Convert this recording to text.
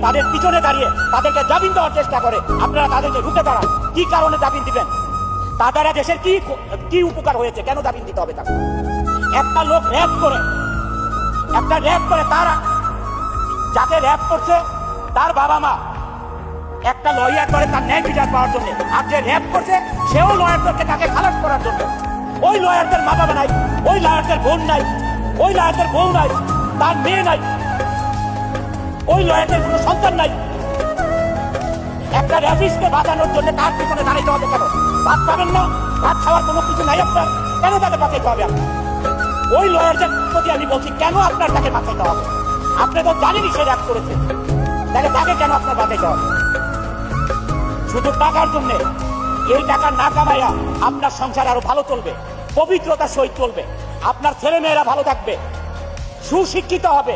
তাদের পিছনে দাঁড়িয়ে তাদেরকে জামিন দেওয়ার চেষ্টা করে, আপনারা তাদেরকে রুখে দাঁড়ান। কি কারণে জামিন দিবেন? তারা দেশের কি উপকার হয়েছে? কেন জামিন দিতে হবে তাকে? একটা লোক র্যাপ করে তারা যাকে র্যাপ করছে তার বাবা মা একটা লয়ার করে তার ন্যায় বিচার পাওয়ার জন্য, আর যে র্যাপ করছে সেও লয়ার করছে তাকে খালাস করার জন্য। ওই লয়ারদের মা বাবা নাই, ওই লয়ারদের বোন নাই, ওই লয়ারদের বউ নাই, তার মেয়ে নাই, ওই লয়ারদের কোনো সন্তান নাই। একটা র্যাপিস্টকে বাঁচানোর জন্য তার পিছনে দাঁড়াইতে হবে কেন? ভাত পাবেন না, ভাত খাওয়ার কোনো কিছু নাই আপনার, কেন তাকে বাঁচাইতে হবে? আপনি ওই লয়ারদের প্রতি আমি বলছি, কেন আপনার তাকে বাঁচাইতে হবে? আপনি তো জানেনই সে র্যাপ করেছে, তাহলে তাকে কেন আপনার বাঁচাইতে হবে? শুধু টাকার জন্য। এই টাকা না কামাইয়া আপনার সংসার আরো ভালো চলবে, পবিত্রতার সহিত চলবে, আপনার ছেলে মেয়েরা ভালো থাকবে, সুশিক্ষিত হবে।